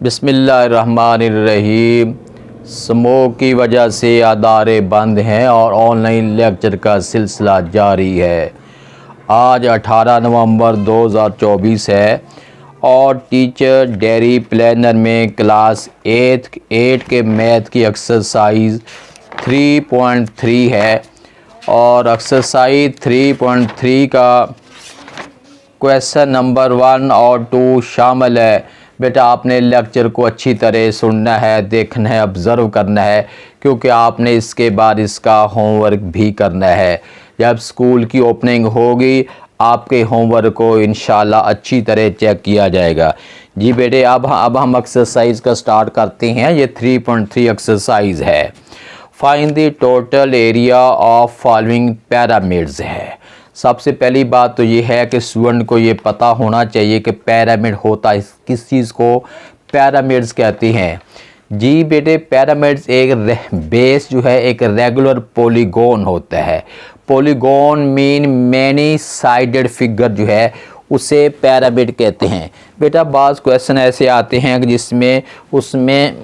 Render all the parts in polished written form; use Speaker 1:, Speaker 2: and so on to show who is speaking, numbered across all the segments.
Speaker 1: बिस्मिल्लाहिर्रहमानिर्रहीम। स्मोक की वजह से अदारे बंद हैं और ऑनलाइन लेक्चर का सिलसिला जारी है। आज 18 नवंबर 2024 है और टीचर डेयरी प्लानर में क्लास 8 के मैथ की एक्सरसाइज 3.3 है और एक्सरसाइज 3.3 का क्वेश्चन नंबर 1 और 2 शामिल है। बेटा आपने लेक्चर को अच्छी तरह सुनना है, देखना है, ऑब्ज़र्व करना है, क्योंकि आपने इसके बाद इसका होमवर्क भी करना है। जब स्कूल की ओपनिंग होगी आपके होमवर्क को इंशाल्लाह अच्छी तरह चेक किया जाएगा। जी बेटे अब हम एक्सरसाइज का स्टार्ट करते हैं। ये 3.3 एक्सरसाइज है। Find the total area of following pyramids है। सबसे पहली बात तो ये है कि स्टूडेंट को ये पता होना चाहिए कि पिरामिड होता है किस चीज़ को पिरामिड्स कहते हैं। जी बेटे पिरामिड्स एक बेस जो है एक रेगुलर पॉलीगॉन होता है। Polygon mean many sided figure जो है उसे पिरामिड कहते हैं। बेटा बाज़ क्वेश्चन ऐसे आते हैं कि जिसमें उसमें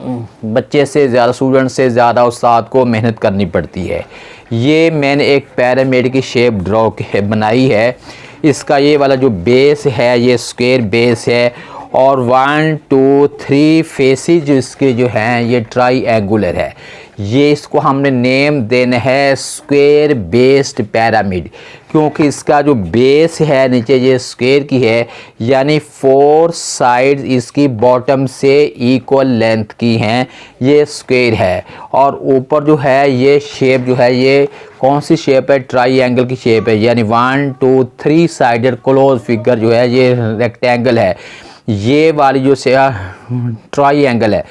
Speaker 1: बच्चे से ज़्यादा स्टूडेंट से ज़्यादा उस्ताद को मेहनत करनी पड़ती है। ये मैंने एक पिरामिड की शेप ड्रॉ बनाई है। इसका ये वाला जो बेस है ये स्क्वायर बेस है और 1 2 3 फेसेस जो इसके जो हैं ये ट्राईएंगुलर है। ये इसको हमने नेम देना है स्क्वायर बेस्ड पिरामिड, क्योंकि इसका जो बेस है नीचे ये स्क्वायर की है, यानी 4 साइड्स इसकी बॉटम से इक्वल लेंथ की हैं। ये स्क्वायर है और ऊपर जो है ये शेप जो है ये कौन सी शेप है? ट्राईएंगल की शेप है, यानी 1 2 3 साइडेड क्लोज फिगर जो है ये रेक्टेंगल है। ये वाली जो ट्राईएंगल है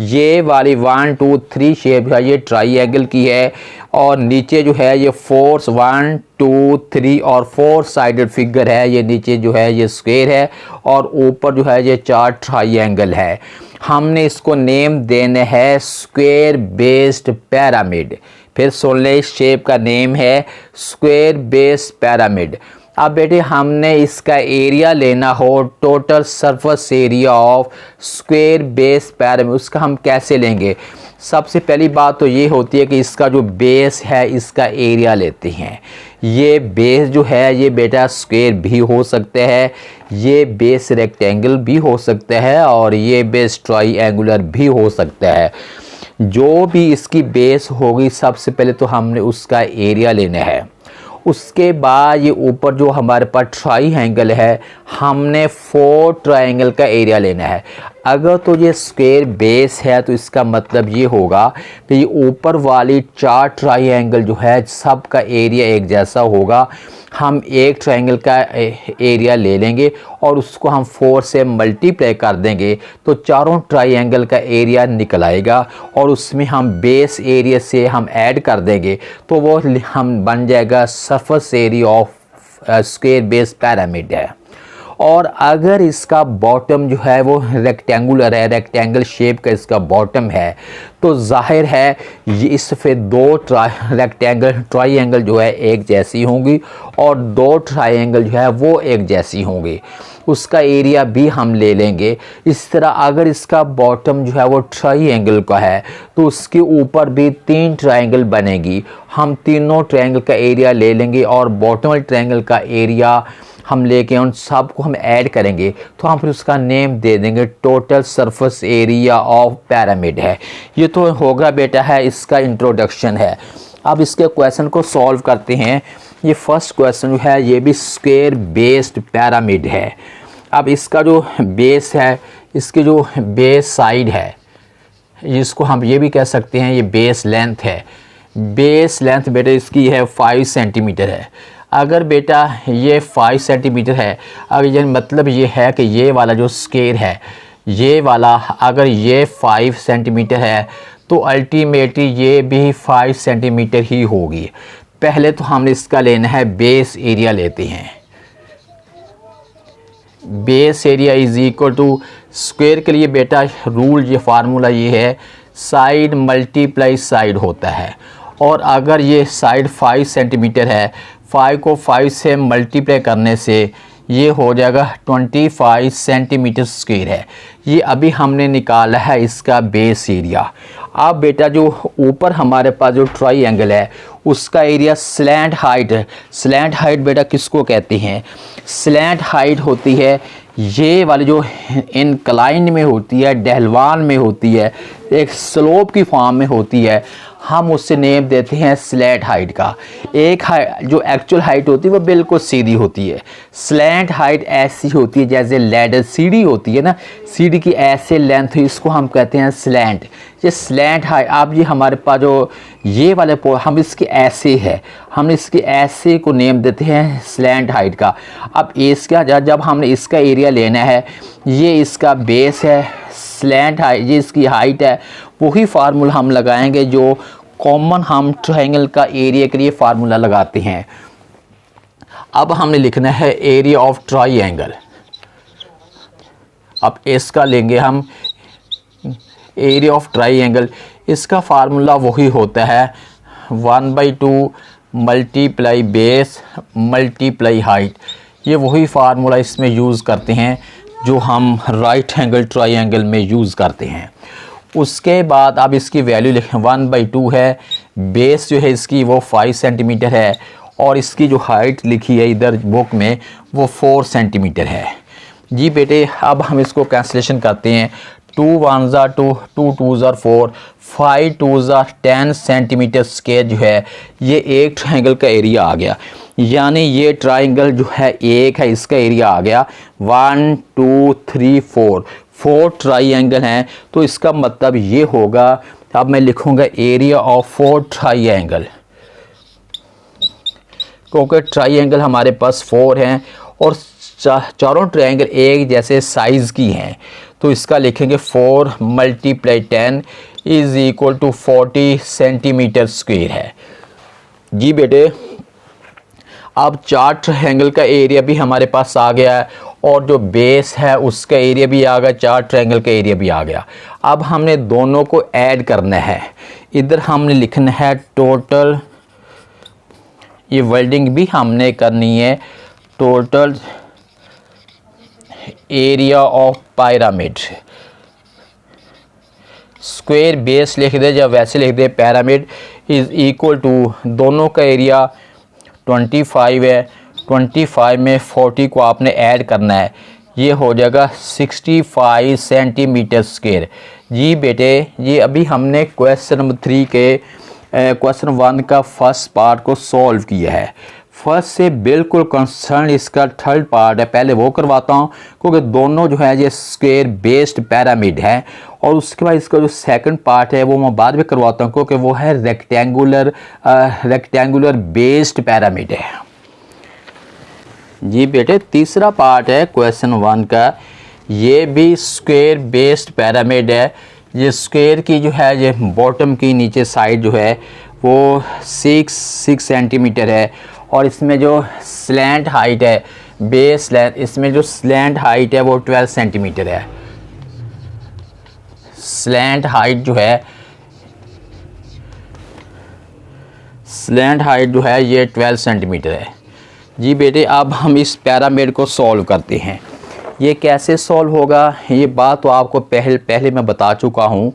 Speaker 1: ये वाली 1 2 3 शेप है ये ट्राईएंगल की है और नीचे जो है ये 4 1 2 3 और 4 साइडेड फिगर है। ये नीचे जो है ये स्क्वायर है और ऊपर जो है ये 4 ट्राईएंगल है। हमने इसको नेम देना है स्क्वायर बेस्ड पिरामिड। फिर सुन ले इस शेप का नेम है स्क्वायर बेस्ड पिरामिड। अब बेटे हमने इसका एरिया लेना हो total surface area of square base pyramid, उसका हम कैसे लेंगे? सबसे पहली बात तो ये होती है कि इसका जो बेस है इसका एरिया लेते हैं। ये बेस जो है ये बेटा स्क्वायर भी हो सकता है, ये बेस रेक्टेंगल भी हो सकता है और ये बेस ट्राईएंगुलर भी हो सकता है। जो भी इसकी बेस होगी सबसे पहले तो हमने उसका एरिया लेना है। उसके बाद ये ऊपर जो हमारे पास ट्राईएंगल है हमने 4 ट्राईएंगल का एरिया लेना है। अगर तो ये स्क्वायर बेस है तो इसका मतलब ये होगा कि ये ऊपर वाली 4 ट्राईएंगल जो है सब का एरिया एक जैसा होगा। हम एक ट्रायंगल का एरिया ले लेंगे और उसको हम 4 से मल्टीप्लाई कर देंगे तो चारों ट्रायंगल का एरिया निकल आएगा और उसमें हम बेस एरिया से हम ऐड कर देंगे तो वो हम बन जाएगा surface area of square base pyramid है। और अगर इसका बॉटम जो है वो रेक्टेंगुलर है, रेक्टेंगल शेप का इसका बॉटम है, तो जाहिर है ये इस पे 2 ट्राईएंगल जो है एक जैसी होंगी और 2 ट्राईएंगल जो है वो एक जैसी होंगी। उसका एरिया भी हम ले लेंगे। इस तरह अगर इसका बॉटम जो है वो ट्राईएंगल का है तो उसके ऊपर भी 3 ट्रायंगल बनेगी। हम तीनों ट्रायंगल का एरिया ले लेंगे और बॉटम वाले ट्रायंगल का एरिया हम लेके उन सब को हम ऐड करेंगे तो हम फिर उसका नेम दे देंगे total surface area of pyramid है। ये तो होगा बेटा है इसका इंट्रोडक्शन है। अब इसके क्वेश्चन को सॉल्व करते हैं। ये फर्स्ट क्वेश्चन जो है ये भी स्क्वायर बेस्ड पिरामिड है। अब इसका जो बेस है इसकी जो बेस साइड है इसको हम ये भी कह सकते हैं ये बेस लेंथ है। बेस लेंथ बेटा इसकी है 5 सेंटीमीटर है। अगर बेटा ये 5 सेंटीमीटर है, अगर ये मतलब ये है कि ये वाला जो स्क्वायर है ये वाला अगर ये 5 सेंटीमीटर है तो अल्टीमेटली ये भी 5 सेंटीमीटर ही होगी। पहले तो हमने इसका लेना है बेस एरिया लेते हैं। Base area is equal to square के लिए बेटा रूल ये फार्मूला ये है साइड मल्टीप्लाई साइड होता है। और अगर ये साइड 5 सेंटीमीटर है 5 को 5 से मल्टीप्लाई करने से ये हो जाएगा 25 सेंटीमीटर स्क्वायर है। ये अभी हमने निकाला है इसका बेस एरिया। अब बेटा जो ऊपर हमारे पास जो ट्राइंगल है उसका एरिया स्लैंट हाइट है। स्लैंट हाइट बेटा किसको कहते हैं? स्लैंट हाइट होती है ये वाली जो इनक्लाइन में होती है, ढलवान में होती है, एक स्लोप की फॉर्म में होती है, हम उससे नेम देते हैं स्लैंट हाइट का। एक जो एक्चुअल हाइट होती है वो बिल्कुल सीधी होती है। स्लैंट हाइट ऐसी होती है जैसे लैडर सीढ़ी होती है ना, सीढ़ी की ऐसे लेंथ, इसको हम कहते हैं स्लैंट। ये स्लैंट हाइट आप ये हमारे पास जो ये वाले हम इसके ऐसे है, हम इसके ऐसे को नेम देते हैं स्लैंट हाइट का। अब इसका जब हमने इसका एरिया लेना है, ये इसका बेस है, स्लैंट हाइट ये इसकी हाइट है, वही फार्मूला हम लगाएंगे जो कॉमन हम ट्रायंगल का एरिया के लिए फार्मूला लगाते हैं। अब हमने लिखना है एरिया ऑफ ट्रायंगल। अब इसका लेंगे हम एरिया ऑफ ट्रायंगल। इसका फार्मूला वही होता है 1/2 मल्टीप्लाई बेस मल्टीप्लाई हाइट। ये वही फार्मूला इसमें यूज़ करते हैं जो हम राइट एंगल ट्रायंगल में यूज़ करते हैं। उसके बाद अब इसकी वैल्यू लिखें 1/2 है, बेस जो है इसकी वो 5 सेंटीमीटर है और इसकी जो हाइट लिखी है इधर बुक में वो 4 सेंटीमीटर है। जी बेटे अब हम इसको कैंसलेशन करते हैं। 2 1 2, 2 2 4, 5 2 10 सेंटीमीटर स्क्वायर जो है ये एक ट्रायंगल का एरिया आ गया। यानी ये ट्रायंगल जो है एक है, इसका एरिया आ गया 1 2 3 4 ट्रायंगल हैं, तो इसका मतलब ये होगा। अब मैं लिखूंगा एरिया ऑफ 4 ट्रायंगल, क्योंकि ट्रायंगल हमारे पास 4 हैं और चारों ट्रायंगल एक जैसे साइज़ की हैं, तो इसका लिखेंगे 4 × 10 is equal to 40 centimetre square है। जी बेटे अब 4 ट्रायंगल का एरिया भी हमारे पास आ गया है और जो बेस है उसका एरिया भी आ गया, 4 ट्रायंगल का एरिया भी आ गया। अब हमने दोनों को ऐड करना है। इधर हमने लिखना है टोटल, ये वर्डिंग भी हमने करनी है, total area of pyramid. Square base लिख दे या वैसे लिख दे, पिरामिड इज़ इक्वल टू, दोनों का एरिया 25 है, 25 में 40 को आपने ऐड करना है, ये हो जाएगा 65 सेंटीमीटर स्क्वायर। जी बेटे ये अभी हमने क्वेश्चन नंबर 3 के क्वेश्चन 1 का फर्स्ट पार्ट को सॉल्व किया है। फर्स्ट से बिल्कुल कंसर्न इसका थर्ड पार्ट है, पहले वो करवाता हूँ क्योंकि दोनों जो है ये स्क्वायर बेस्ड पिरामिड है, और उसके बाद इसका जो सेकंड पार्ट है वो मैं बाद में करवाता हूँ क्योंकि वो है रेक्टेंगुलर बेस्ड पिरामिड है। जी बेटे तीसरा पार्ट है क्वेश्चन 1 का, ये भी स्क्वायर बेस्ड पिरामिड है। ये स्क्वायर की जो है ये बॉटम की नीचे साइड जो है वो 6 सेंटीमीटर है, और इसमें जो स्लैंट हाइट है, बेस लेंथ, इसमें जो स्लैंट हाइट है वो 12 सेंटीमीटर है। स्लैंट हाइट जो है, स्लैंट हाइट जो है ये 12 सेंटीमीटर है। जी बेटे अब हम इस पिरामिड को सॉल्व करते हैं। ये कैसे सॉल्व होगा ये बात तो आपको पहले मैं बता चुका हूँ।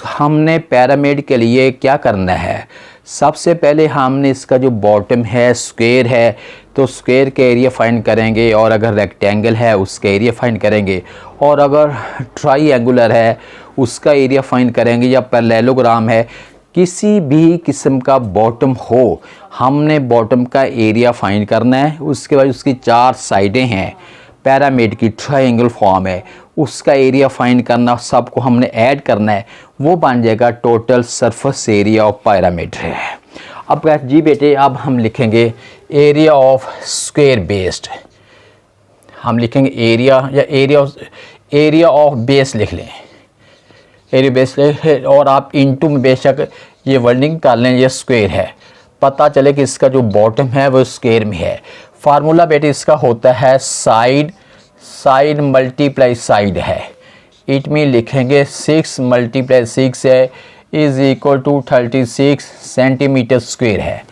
Speaker 1: हमने पिरामिड के लिए क्या करना है, सबसे पहले हमने इसका जो बॉटम है स्क्वायर है तो स्क्वायर के एरिया फाइंड करेंगे, और अगर रेक्टेंगल है उसका एरिया फाइंड करेंगे, और अगर ट्राईएंगुलर है उसका एरिया फाइंड करेंगे, या पैरेललोग्राम है किसी भी किस्म का बॉटम हो, हमने बॉटम का एरिया फाइंड करना है। उसके बाद उसकी 4 साइडें हैं, पिरामिड की ट्रायंगल फॉर्म है, उसका एरिया फाइंड करना, सबको हमने ऐड करना है, वो बन जाएगा total surface area of pyramid है। अब जी बेटे अब हम लिखेंगे एरिया ऑफ स्क्वायर बेस्ड, हम लिखेंगे एरिया या एरिया ऑफ बेस लिख लें, एरिया बेस लिख, और आप इनटू में बेशक ये वर्डिंग कर लें, ये स्क्वायर है, पता चले कि इसका जो बॉटम है वो स्क्वायर में है। फार्मूला बेटे इसका होता है साइड मल्टीप्लाई साइड है, इट में लिखेंगे 6 × 6 है is equal to 36 centimetre square है।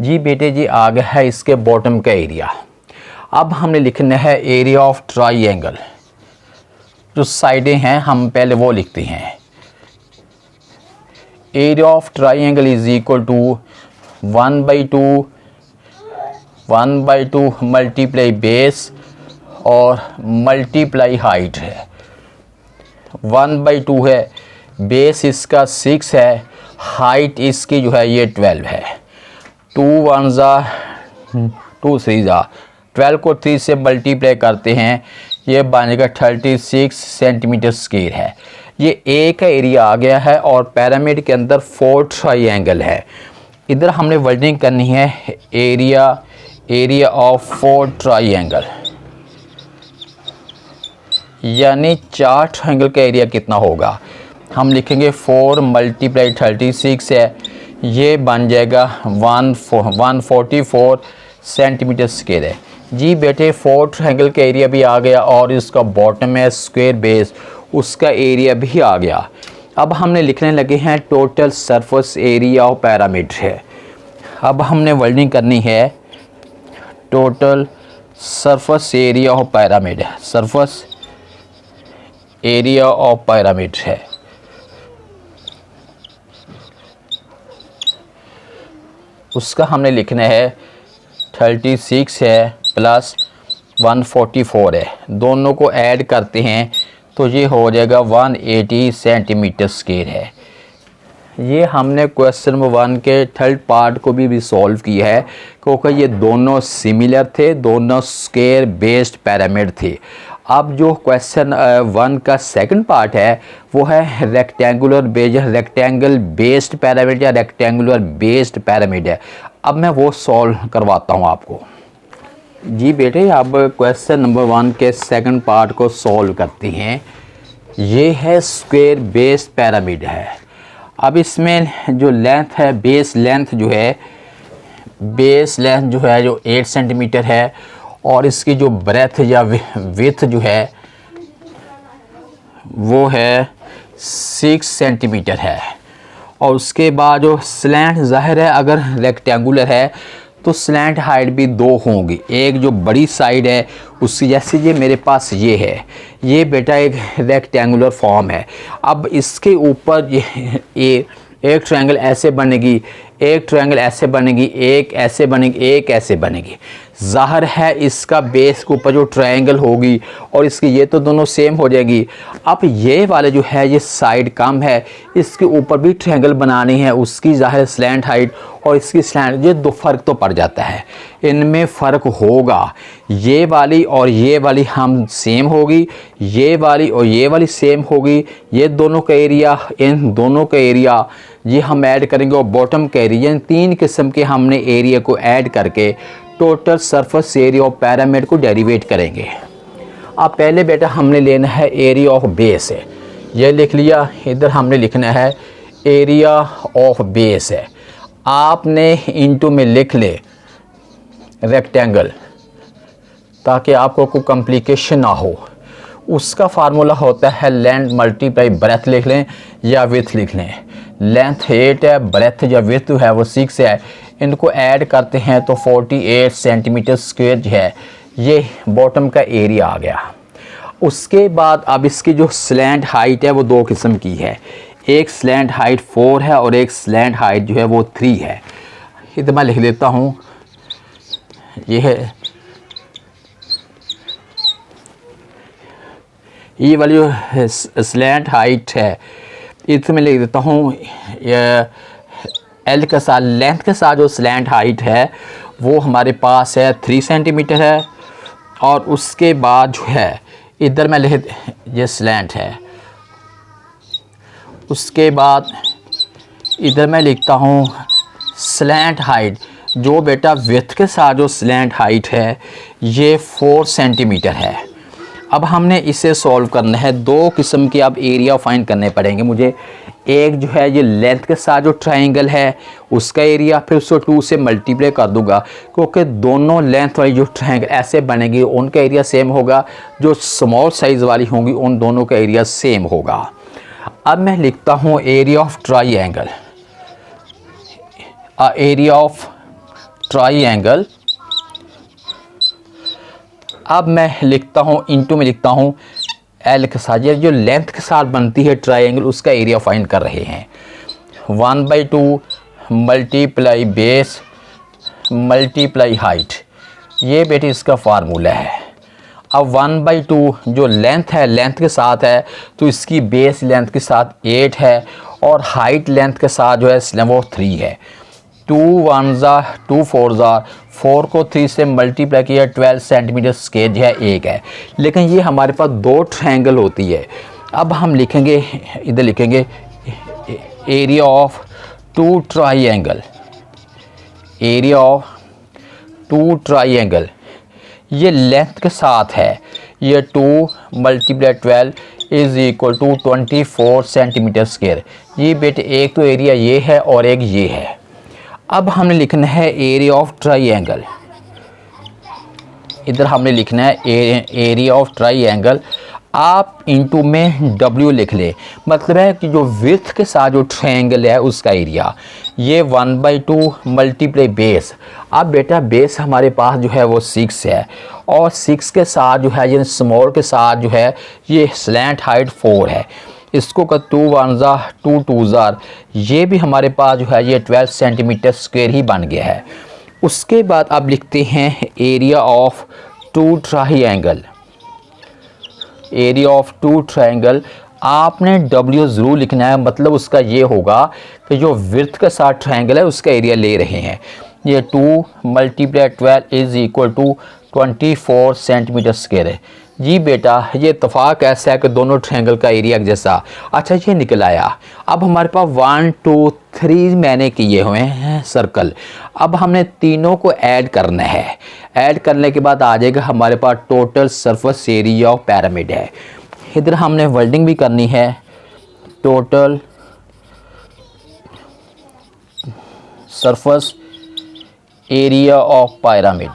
Speaker 1: जी बेटे जी आ गया है इसके बॉटम का एरिया। अब हमने लिखना है एरिया ऑफ ट्राइंगल। जो साइडें हैं हम पहले वो लिखते हैं। Area of triangle is equal to 1/2 multiply base और मल्टीप्लाई हाइट है। 1/2 है, बेस इसका 6 है, हाइट इसकी जो है ये 12 है। 2 1 2 3 12 को 3 से मल्टीप्लाई करते हैं, ये बनेगा 36 सेंटीमीटर स्क्वायर है। ये एक एरिया आ गया है और पिरामिड के अंदर 4 ट्राइंगल है। इधर हमने वर्डिंग करनी है एरिया ऑफ 4 ट्राइंगल, यानी 4 ट्राइंगल का एरिया कितना होगा। हम लिखेंगे 4 × 36 है, ये बन जाएगा 144 सेंटीमीटर स्क्वायर है। जी बेटे 4 ट्राइंगल का एरिया भी आ गया और इसका बॉटम है स्क्वायर बेस, उसका एरिया भी आ गया। अब हमने लिखने लगे हैं total surface area of pyramid है। अब हमने वर्डिंग करनी है total surface area of pyramid, surface area of pyramid है। उसका हमने लिखना है 36 है प्लस 144 है, दोनों को ऐड करते हैं तो ये हो जाएगा 180 सेंटीमीटर स्क्वायर है। ये हमने क्वेश्चन नंबर 1 के थर्ड पार्ट को भी सॉल्व किया है, क्योंकि ये दोनों सिमिलर थे, दोनों स्क्वायर बेस्ड पिरामिड थे। अब जो क्वेश्चन 1 का सेकंड पार्ट है वो है रेक्टेंगल बेस्ड पिरामिड या रेक्टेंगुलर बेस्ड पिरामिड है। अब मैं वो सॉल्व करवाता हूँ आपको। जी बेटे अब क्वेश्चन नंबर 1 के सेकंड पार्ट को सॉल्व करते हैं। ये है स्क्वायर बेस्ड पिरामिड है। अब इसमें जो लेंथ है, बेस लेंथ जो है जो 8 सेंटीमीटर है और इसकी जो ब्रेथ या विड्थ जो है वो है 6 सेंटीमीटर है। और उसके बाद जो स्लैंट ज़ाहिर है अगर रेक्टेंगुलर है तो स्लैंट हाइट भी 2 होंगी। एक जो बड़ी साइड है उसकी, जैसे ये मेरे पास ये है, ये बेटा एक रेक्टेंगुलर फॉर्म है। अब इसके ऊपर ये एक ट्रायंगल ऐसे बनेगी, एक ट्रायंगल ऐसे बनेगी, एक ऐसे बनेगी, एक ऐसे बनेगी। ज़ाहिर है इसका बेस के ऊपर जो ट्रायंगल होगी और इसकी ये तो दोनों सेम हो जाएगी। अब ये वाले जो है ये साइड कम है, इसके ऊपर भी ट्रायंगल बनानी है, उसकी ज़ाहिर स्लैंट हाइट और इसकी स्लैंट, ये दो फ़र्क तो पड़ जाता है, इनमें फ़र्क होगा। ये वाली और ये वाली हम सेम होगी, ये वाली और ये वाली सेम होगी। ये दोनों का एरिया, इन दोनों का एरिया ये हम ऐड करेंगे और बॉटम का एरिया, इन 3 किस्म के हमने एरिया को ऐड करके total surface area of pyramid को डेरिवेट करेंगे। अब पहले बेटा हमने लेना है एरिया ऑफ बेस है, ये लिख लिया। इधर हमने लिखना है एरिया ऑफ बेस है। आपने इनटू में लिख ले रेक्टेंगल, ताकि आपको कोई कॉम्प्लिकेशन ना हो। उसका फार्मूला होता है लेंथ मल्टीप्लाई ब्रेथ लिख लें या विड्थ लिख लें। लेंथ 8 है, ब्रेथ या विड्थ है वो 6 है, इनको ऐड करते हैं तो 48 सेंटीमीटर स्क्वायर जो है ये बॉटम का एरिया आ गया। उसके बाद अब इसकी जो स्लैंट हाइट है वो 2 किस्म की है, एक स्लैंट हाइट 4 है और एक स्लैंट हाइट जो है वो 3 है। इधर मैं लिख देता हूँ, ये है ये वाली जो स्लैंट हाइट है, इसमें मैं लिख देता हूँ एल के साथ, लेंथ के साथ जो स्लैंट हाइट है वो हमारे पास है 3 सेंटीमीटर है। और उसके बाद जो है इधर मैं लिख, ये स्लैंट है। उसके बाद इधर मैं लिखता हूँ स्लैंट हाइट, जो बेटा विड्थ के साथ जो स्लैंट हाइट है ये 4 सेंटीमीटर है। अब हमने इसे सॉल्व करना है। 2 किस्म के अब एरिया फाइंड करने पड़ेंगे मुझे। एक जो है ये लेंथ के साथ जो ट्रायंगल है उसका एरिया, फिर उसको 2 से मल्टीप्लाई कर दूंगा, क्योंकि दोनों लेंथ वाली जो ट्रायंगल ऐसे बनेगी उनका एरिया सेम होगा, जो स्मॉल साइज़ वाली होंगी उन दोनों का एरिया सेम होगा। अब मैं लिखता हूँ area of triangle, area of triangle अब मैं लिखता हूँ इंटू में लिखता हूँ एल के साथ, ये जो लेंथ के साथ बनती है ट्रायंगल उसका एरिया फाइंड कर रहे हैं। 1/2 मल्टीप्लाई बेस मल्टीप्लाई हाइट, ये बेटे इसका फार्मूला है। अब 1/2 जो लेंथ है, लेंथ के साथ है तो इसकी बेस लेंथ के साथ 8 है और हाइट लेंथ के साथ जो है वो 3 है। 2 1 2 4 4 को 3 से मल्टीप्लाई किया 12 सेंटीमीटर स्क्वायर जो है एक है। लेकिन ये हमारे पास दो ट्रायंगल होती है। अब हम लिखेंगे, इधर लिखेंगे area of two triangle, area of two triangle, ये लेंथ के साथ है, ये 2 multiply 12 is equal to 24 centimetre square. ये बेटे एक तो एरिया ये है और एक ये है। अब हमने लिखना है एरिया ऑफ ट्रायंगल, इधर हमने लिखना है एरिया ऑफ ट्रायंगल। आप इंटू में W लिख ले, मतलब है कि जो विड्थ के साथ जो ट्रायंगल है उसका एरिया, ये 1/2 मल्टीप्लाई बेस। अब बेटा बेस हमारे पास जो है वो 6 है और 6 के साथ जो है ये स्मॉल के साथ जो है ये स्लैंट हाइट 4 है। इसको का 2 1 2 2 ये भी हमारे पास जो है ये 12 सेंटीमीटर स्क्वायर ही बन गया है। उसके बाद अब लिखते हैं area of two triangle, area of two triangle. आपने W ज़रूर लिखना है, मतलब उसका ये होगा कि जो विड्थ के साथ ट्रायंगल है उसका एरिया ले रहे हैं। ये 2 multiply 12 is equal to 24 centimetre square है। जी बेटा ये इत्तेफाक ऐसा है कि दोनों ट्रायंगल का एरिया एक जैसा। अच्छा ये निकल आया। अब हमारे पास 1 2 3 मैंने किए हुए हैं सर्कल। अब हमने तीनों को ऐड करना है। ऐड करने के बाद आ जाएगा हमारे पास total surface area of pyramid है। इधर हमने वर्डिंग भी करनी है, total surface area of pyramid.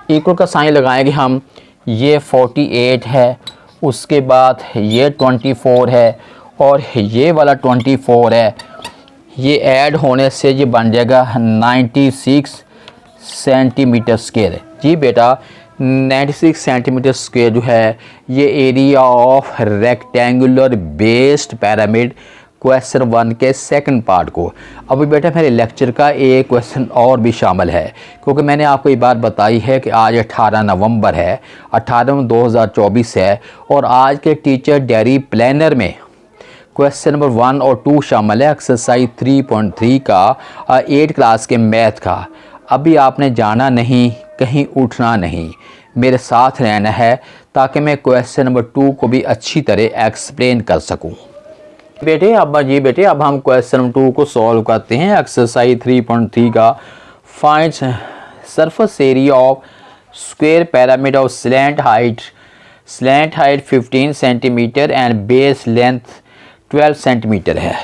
Speaker 1: Equal का साइन लगाएंगे हम, ये 48 है, उसके बाद ये 24 है और ये वाला 24 है। ये ऐड होने से ये बन जाएगा 96 सेंटीमीटर स्क्वायर। जी बेटा 96 सेंटीमीटर स्क्वायर जो है ये area of rectangular based pyramid question 1 के सेकंड पार्ट को। अभी बेटा मेरे लेक्चर का एक क्वेश्चन और भी शामिल है, क्योंकि मैंने आपको ये बात बताई है कि आज 18 नवंबर है, 18 नवंबर 2024 है और आज के टीचर डायरी प्लानर में क्वेश्चन नंबर 1 और 2 शामिल है, एक्सरसाइज 3.3 का 8 क्लास के मैथ का। अभी आपने जाना नहीं, कहीं उठना नहीं, मेरे साथ रहना है ताकि मैं क्वेश्चन नंबर 2 को भी अच्छी तरह एक्सप्लेन कर सकूं। बेटे अब हम क्वेश्चन नंबर 2 को सॉल्व करते हैं। एक्सरसाइज 3.3 का find surface area of square pyramid of slant height 15 centimetre and base length 12 centimetre है।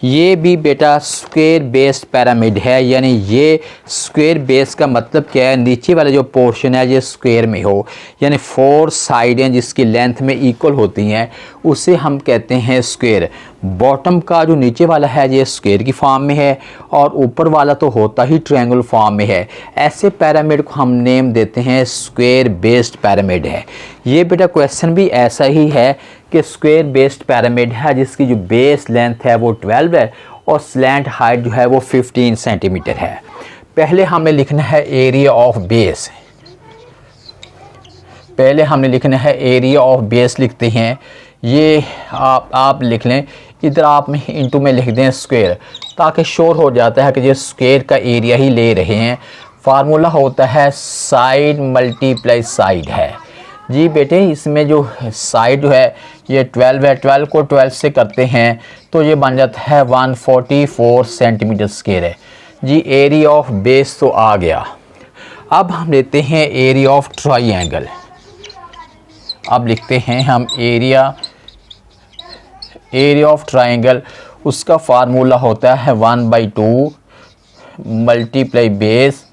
Speaker 1: ये भी बेटा स्क्वायर बेस्ड पिरामिड है, यानी ये स्क्वायर बेस का मतलब क्या है, नीचे वाला जो पोर्शन है ये स्क्वायर में हो, यानी 4 साइडें जिसकी लेंथ में इक्वल होती हैं उसे हम कहते हैं स्क्वायर। बॉटम का जो नीचे वाला है ये स्क्वायर की फॉर्म में है और ऊपर वाला तो होता ही ट्रायंगल फॉर्म में है। ऐसे पिरामिड को हम नेम देते हैं स्क्वायर बेस्ड पिरामिड है। ये बेटा क्वेश्चन भी ऐसा ही है कि स्क्वायर बेस्ड पिरामिड है जिसकी जो बेस लेंथ है वो 12 है और स्लैंट हाइट जो है वो 15 सेंटीमीटर है। पहले हमें लिखना है एरिया ऑफ बेस, पहले हमने लिखना है एरिया ऑफ बेस लिखते हैं। ये आप लिख लें, इधर आप इंटू में लिख दें स्क्वायर, ताकि श्योर हो जाता है कि ये स्क्वायर का एरिया ही ले रहे हैं। फार्मूला होता है साइड मल्टीप्लाई साइड है। जी बेटे इसमें जो साइड जो है ये 12 है, 12 को 12 से करते हैं तो ये बन जाता है 144 सेंटीमीटर स्क्वायर है। जी एरिया ऑफ बेस तो आ गया। अब हम लेते हैं एरिया ऑफ ट्रायंगल। अब लिखते हैं हम एरिया ऑफ ट्रायंगल, उसका फार्मूला होता है 1/2 मल्टीप्लाई बेस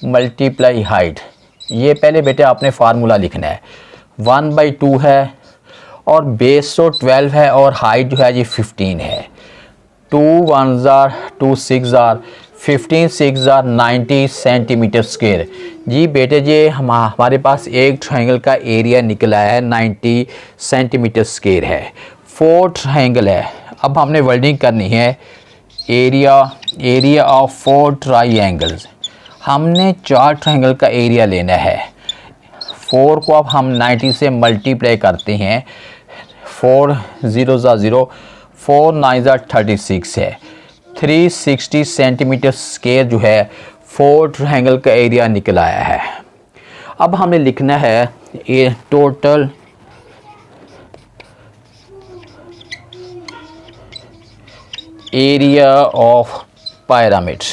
Speaker 1: मल्टीप्लाई हाइट। ये पहले बेटे आपने फार्मूला लिखना है। 1/2 है और बेस तो 12 है और हाइट जो है ये 15 है। 2 1 2 6 15 6 are 90 सेंटीमीटर स्क्वायर। जी बेटे जी हमारे पास एक ट्रायंगल का एरिया निकला है 90 सेंटीमीटर स्क्वायर है। 4 ट्रायंगल है। अब हमने वर्डिंग करनी है एरिया ऑफ 4 ट्रायंगल्स। हमने 4 ट्रायंगल का एरिया लेना है। 4 को अब हम 90 से मल्टीप्लाई करते हैं। 4 0 0, 4 9 36 है। 360 सेंटीमीटर स्क्वायर जो है 4 ट्रायंगल का एरिया निकल आया है। अब हमें लिखना है ये total area of pyramid.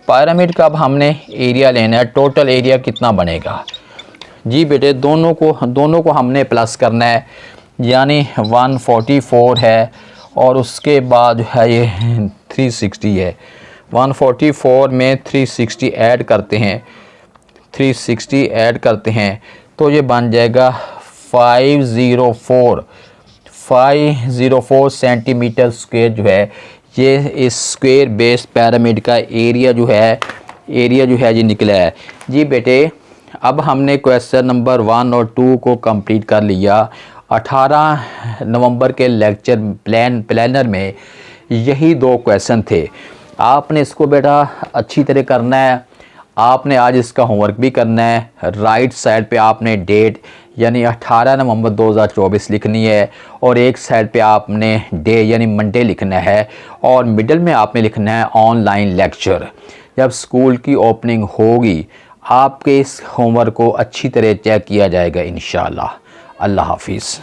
Speaker 1: Pyramid का अब हमने एरिया लेना है। टोटल एरिया कितना बनेगा? जी बेटे दोनों को हमने प्लस करना है, यानी 144 है और उसके बाद है ये 360 है। 144 में 360 ऐड करते हैं, 360 ऐड करते हैं तो ये बन जाएगा 504 सेंटीमीटर स्क्वायर जो है ये इस स्क्वायर बेस पिरामिड का एरिया जो है ये निकला है। जी बेटे अब हमने क्वेश्चन नंबर 1 और 2 को कंप्लीट कर लिया। 18 नवंबर के लेक्चर प्लानर में यही 2 क्वेश्चन थे। आपने इसको बेटा अच्छी तरह करना है। आपने आज इसका होमवर्क भी करना है। राइट साइड पे आपने डेट यानी 18 नवंबर 2024 लिखनी है और एक साइड पे आपने डे यानी मंडे लिखना है और मिडल में आपने लिखना है ऑनलाइन लेक्चर। जब स्कूल की ओपनिंग होगी आपके इस होमवर्क को अच्छी तरह चेक किया जाएगा इंशाल्लाह। अल्लाह हाफिज़।